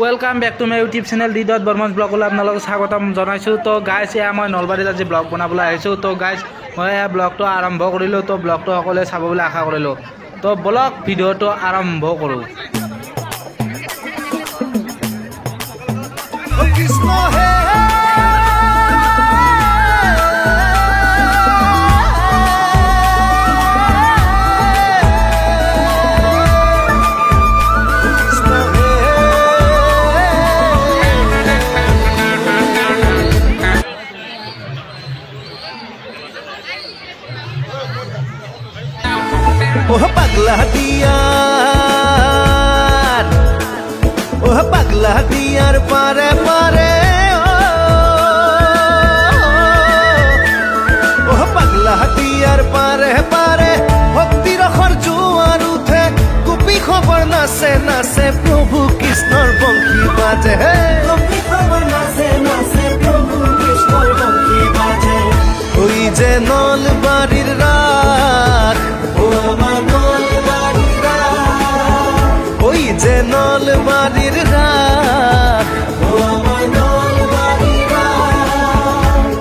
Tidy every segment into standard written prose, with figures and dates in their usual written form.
Welcome back to my YouTube channel D dot Barman ব্লগলৈ আপোনালোকক স্বাগতম জনাইছোঁ। তো গাইজ এয়া মই নলবাৰীত আজি ব্লগ বনাবলৈ আহিছোঁ। তো গাইজ মই এয়া ব্লগটো আৰম্ভ কৰিলোঁ। তো ব্লগটো সকলোৱে চাব বুলি আশা কৰিলোঁ। তো ব্লগ ভিডিঅ'টো আৰম্ভ কৰোঁ। ওহ পাগলা দিয়ার পারে পারে ওহ পাগলা দিয়ার পারে পারে ভক্তির রখর জোয়ার উঠে গোপী খবর নাচে নাচে প্রভু কৃষ্ণর বংশী বাজে গোপী খবর নাচে নাচে প্রভু কৃষ্ণর বংশী বাজে ওই যে নলবাড়ির রাত ও আমার নলবাড়ির রাত ওই যে নলবাড়ির রাত ও আমার নলবাড়ির রাত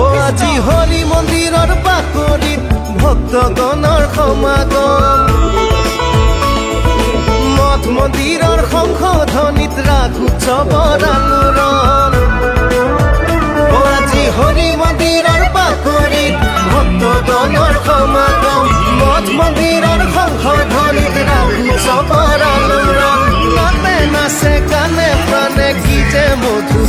ও আজি হরি মন্দিৰৰ বাকৰিত ভক্তগণৰ সমাগম মঠ মন্দিৰৰ শংখ ধ্বনিত ৰাগ উৎসৱৰ আলোড়ন ও আজি হৰি মন্দিৰৰ বাকৰিত ভক্তগণৰ সমাগম মঠ মন্দিৰৰ শংখ ধ্বনিত ৰাগ উৎসৱৰ আলোড়ন নাচে নাচে গানে প্ৰাণে কি যে মধুৰ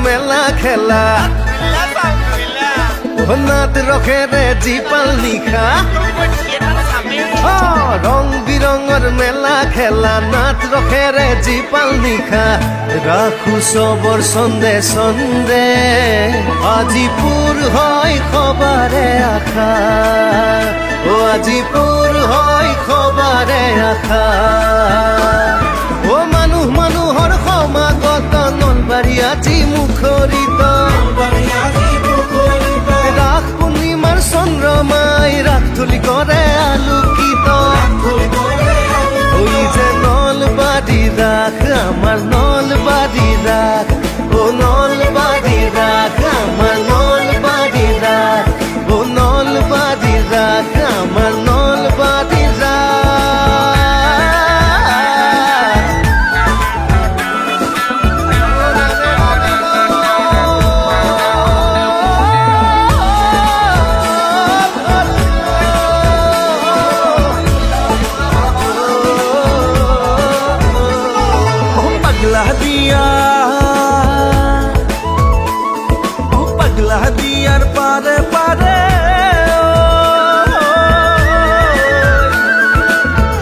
মেলা খেলা নাট ৰখেৰে জীপাল নিশা ৰং বিৰঙৰ মেলা খেলা নাট ৰখেৰে জীপাল নিশা ৰাখো চবৰ চন্দে চন্দে আজি পুৰ হয় খবাৰে আশা ও আজি পুৰ হয় খবাৰে আশা ও মানুহ মানুহৰ সমাগত নলবাৰী আজি মুখৰিত ৰাস পূৰ্ণিমাৰ চন্দ্ৰমাই ৰাস তুলি কৰে আলোকিত ওই যে নলবাৰী ৰাস আমাৰ নলবাৰী ৰাস ও নলবাৰী ৰাস আমাৰ নলবাৰী ৰাস ও নলবাৰী ৰাস আমাৰ নলবাৰী ৰাস পাগলা দিয়ার পারে পারে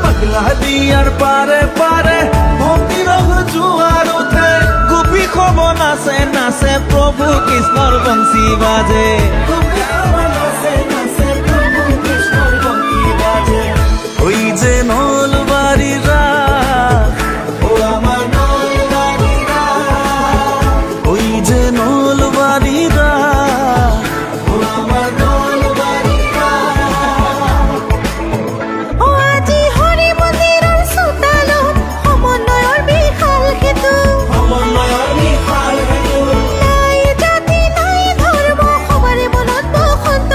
পাগলা দিয়ার পারে পারে ভক্তির জোয়ার উঠে গোপী খবর নাচে নাচে প্রভু কৃষ্ণর বংশী বাজে গোপী খবর নাচে নাচে প্রভু কৃষ্ণর বংশী বাজে ওই যে নলবাড়ি রাস ও আমার নলবাড়ি রাস ওই যে নলবাড়ি রাস ও আমার নলবাড়ি রাস ও আজি হৰি মন্দিৰৰ চোতালত সমন্বয়ৰ বিশাল সেতু নাই জাতি নাই ধৰ্ম সবাৰে মনত বসন্ত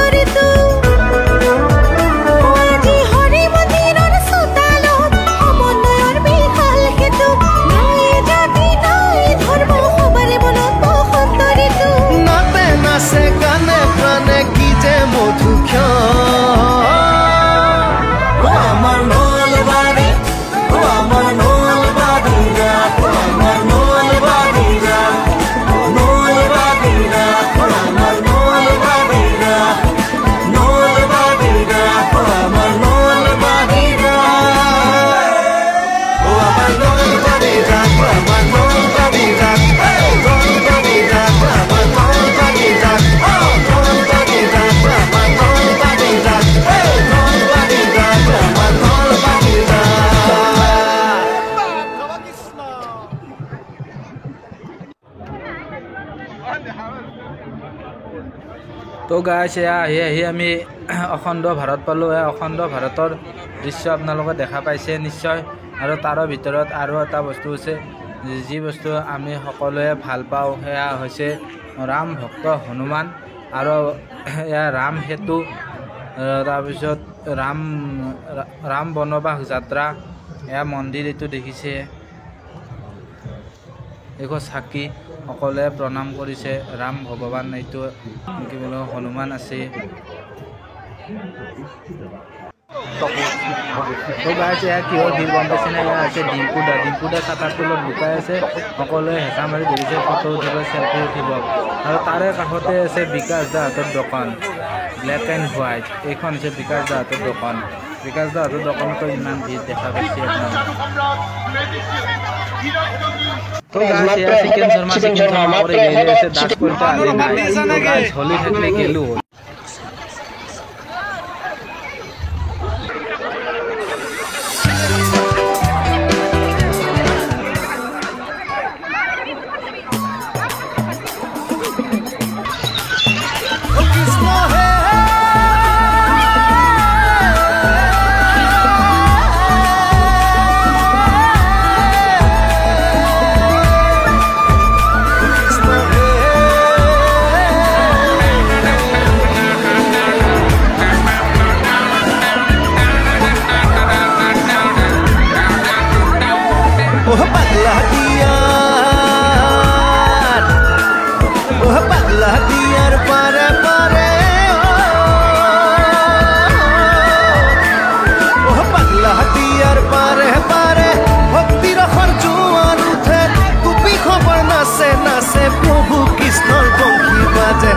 তো গাইছ এয়া আহি আমি অখণ্ড ভাৰত পালোঁ। অখণ্ড ভাৰতৰ দৃশ্য আপোনালোকে দেখা পাইছে নিশ্চয়। আৰু তাৰ ভিতৰত আৰু এটা বস্তু আছে, যি বস্তু আমি সকলোৱে ভাল পাওঁ, সেয়া হৈছে ৰাম ভক্ত হনুমান। আৰু এয়া ৰাম সেতু, তাৰপিছত ৰাম বনবাস যাত্ৰা, এয়া মন্দিৰ এইটো দেখিছে। এইখন চাকি সকলোৱে প্ৰণাম কৰিছে। ৰাম ভগৱান এইটো কি বোলো হনুমান আছে। তো গাইছ এয়া কিহৰ ভিৰ গম পাইছে নে? এয়া আছে ডিম্পুদা চাটাৰ তলত লুকাই আছে। সকলোৱে হেঁচা মাৰি ধৰিছে ফটো উঠিব, চেলফি উঠিব। আৰু তাৰে কাষতে আছে বিকাশ দাহঁতৰ দোকান, ব্লেক এণ্ড হোৱাইট। এইখন হৈছে বিকাশ দাহঁতৰ দোকান। বিকাশ দাহঁতৰ দোকানতো ইমান ভিৰ দেখা পাইছে আপোনালোকে। তো গাইছ এয়া চিকেন শৰ্মা কৰি গেলি আছে। দাস কলিতা আজি নাই। তো গাইছ হলি থাকলে গেলো হ'ল। প্রভু কৃষ্ণর বংশী বাজে,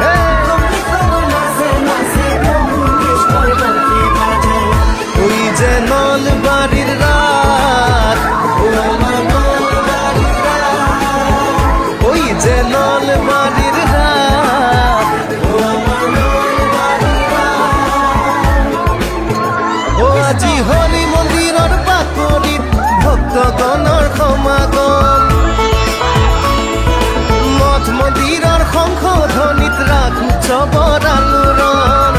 ওই যে নলবাড়ির রাত, ওই যে নলবাড়ির রাত, ও আজি হরি মন্দিরের বাকরিত ভক্তগণৰ সমাগম, মন্দিৰৰ সংশোধনীত ৰাখো চবৰ আলোড়ন।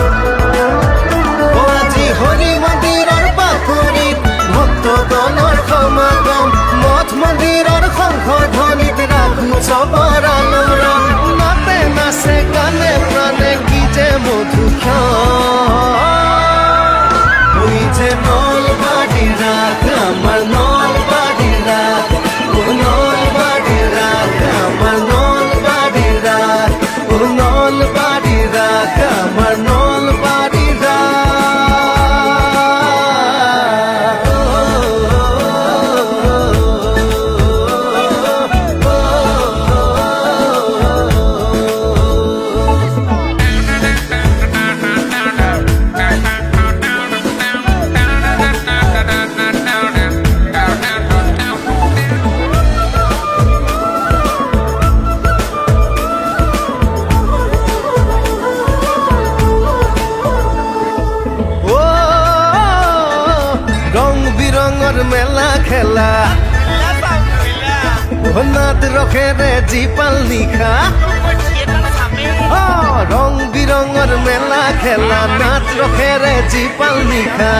আজি হৰি মন্দিৰৰ বাকৰিত ভক্তগণৰ সমাগম, মঠ মন্দিৰৰ সংশোধনীত ৰাখো চবৰ আলোড়ন। নাতে নাচে গানে প্ৰাণে কি যে মধুক্ষণ, ওই যে নলবাড়িৰ ৰাত, আমাৰ নলবাড়িৰ ৰাত, ও নলবাড়িৰ ৰাত, আমাৰ নলবাড়ির রাত, ও নলবাড়ির রাত, আমার নলবাড়ির রাত। মেলা খেলা নাত রখেরে জিপাল নিখা, রং বিরঙর মেলা খেলা নাচ রখেরে জিপাল নিখা।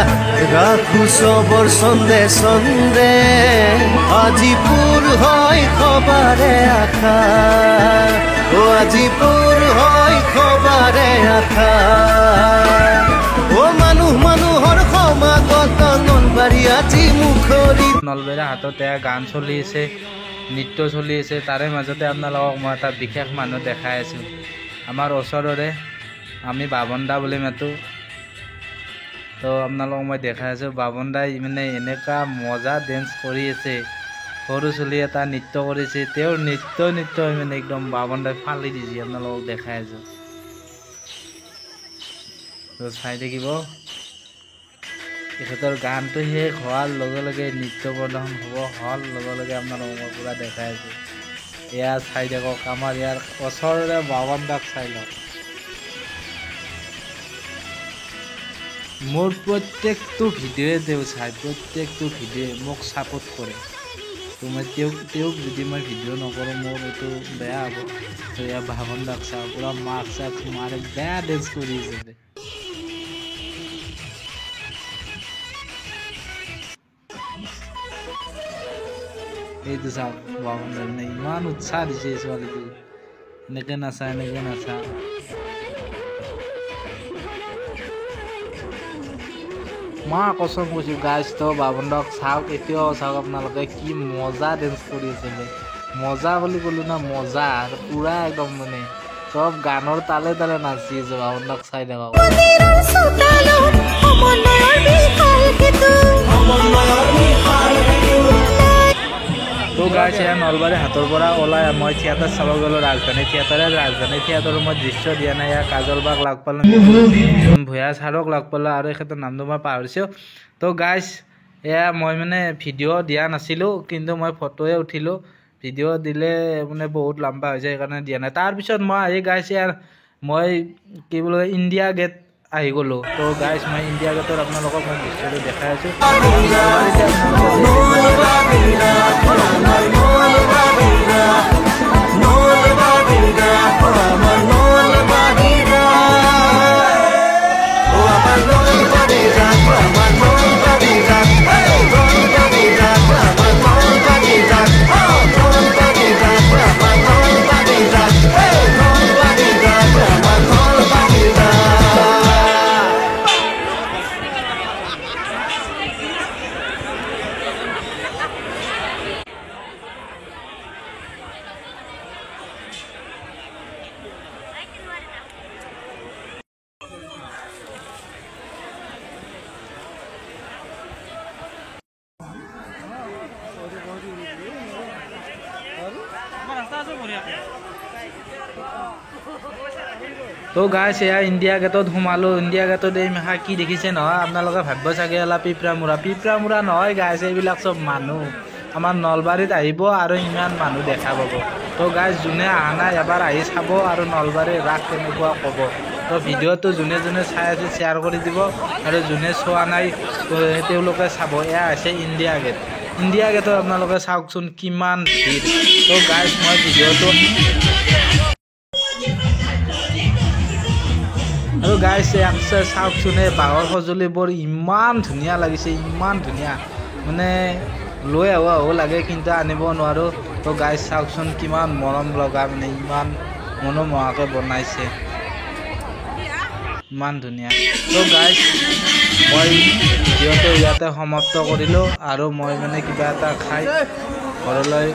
রাখু সবর সন্দে সন্দে আজিপুর হয় খবরে আখা, ও আজিপুর হয় খবরে আখা। ও মানুহৰ সমাগত নলবাৰী আজি মুখৰিত। নলবাৰীৰ হাতত এয়া গান চলি আছে, নৃত্য চলি আছে। তাৰে মাজতে আপোনালোকক মই এটা বিশেষ মানুহ দেখাই আছোঁ। আমাৰ ওচৰৰে আমি বাবন দা বুলি মাতোঁ। তো আপোনালোকক মই দেখাই আছোঁ, বাবন দাই মানে এনেকুৱা মজা ডেন্স কৰি আছে। সৰু চলি এটা নৃত্য কৰিছে, তেওঁৰ নৃত্য মানে একদম বাবন দাই ফালি দিছে। আপোনালোকক দেখাই আছোঁ, তো চাই থাকিব। তেখেতৰ গানটো শেষ হোৱাৰ লগে লগে নৃত্য প্ৰদৰ্শন হোৱাৰ লগে লগে আপোনালোকক মই পূৰা দেখাই আছোঁ। এয়া চাই থাকক, আমাৰ ইয়াৰ ওচৰৰে বাবন দাক চাই লওক। মোৰ প্ৰত্যেকটো ভিডিঅ'য়ে তেওঁ চাই, প্ৰত্যেকটো ভিডিঅ'য়ে মোক ছাপোৰ্ট কৰে। তো মই তেওঁক যদি মই ভিডিঅ' নকৰোঁ মোৰ এইটো বেয়া হ'ব। তো এয়া ভাবন দাক চাওঁ পূৰা মাৰ্কছ চাৰ্কছ মাৰে বেয়া ডেন্স কৰি আছে। এইটো চাওক ভাবন দাক মানে ইমান উৎসাহ দিছে ছোৱালীটো, এনেকৈ নাচা এনেকৈ নাচা। মই আকৰ্ষণ কৰিছোঁ গাইজ। তো বাবন দাক চাওক, এতিয়াও চাওক আপোনালোকে কি মজা ডেন্স কৰি আছে। মজা বুলি ক'লোঁ না, মজা আৰু পূৰা একদম মানে চব গানৰ তালে তালে নাচি আছে। বাবন দাক চাই থাকক। তো গাইজ এয়া নলবাৰী হাটৰ পৰা ওলাই মই থিয়েটাৰ চাব গ'লোঁ ৰাজধানী থিয়েটাৰৰ মই দৃশ্য দিয়া নাই। ইয়াৰ কাজলবাক লগ পালোঁ, ভূঞা ছাৰক লগ পালোঁ আৰু এখেতৰ নামটো মই পাহৰিছোঁ। তো গাইজ এয়া মই মানে ভিডিঅ' দিয়া নাছিলোঁ, কিন্তু মই ফটোৱে উঠিলোঁ। ভিডিঅ' দিলে মানে বহুত লম্বা হৈ যায়, সেইকাৰণে দিয়া নাই। তাৰপিছত মই আহি গাইজ ইয়াৰ মই কি বোলো ইণ্ডিয়া গেট আহি গ'লোঁ। তো গাইজ মই ইণ্ডিয়া গেটত আপোনালোকক মই দৃশ্যটো দেখাই আছোঁ। তো গাইজ এয়া ইণ্ডিয়া গেটত সোমালোঁ। ইণ্ডিয়া গেটত এই মেখা কি দেখিছে নহয়, আপোনালোকে ভাবিব চাগে অলপ পিপৰা মূৰা নহয় গাইজ, এইবিলাক চব মানুহ আমাৰ নলবাৰীত আহিব আৰু ইমান মানুহ দেখা পাব। তো গাইজ যোনে অহা নাই এবাৰ আহি চাব আৰু নলবাৰীৰ ৰাস কেনেকুৱা ক'ব। তো ভিডিঅ'টো যোনে যোনে চাই আছে শ্বেয়াৰ কৰি দিব, আৰু যোনে চোৱা নাই তেওঁলোকে চাব। এয়া হৈছে ইণ্ডিয়া গেট। ইণ্ডিয়া গেটত আপোনালোকে চাওকচোন কিমান ভিৰ। তো গাইজ মই ভিডিঅ'টো আৰু গাইজ চাওকচোন এই বাঁহৰ সঁজুলিবোৰ ইমান ধুনীয়া লাগিছে, ইমান ধুনীয়া মানে লৈ আহো লাগে কিন্তু আনিব নোৱাৰোঁ। তো গাইজ চাওকচোন কিমান মৰম লগা, মানে ইমান মনোমোহাকৈ বনাইছে, ইমান ধুনীয়া। তো গাইজ মই ভিডিঅ'টো ইয়াতে সমাপ্ত কৰিলোঁ, আৰু মই মানে কিবা এটা খাই ঘৰলৈ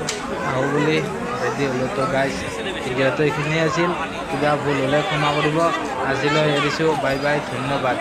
আহোঁ বুলি ৰেডি হ'লোঁ। তো গাইজ ভিডিঅ'টো এইখিনিয়ে আছিল, কিবা ভুল হ'লে ক্ষমা কৰিব। আজিলৈ এৰিছোঁ, বাই বাই, ধন্যবাদ।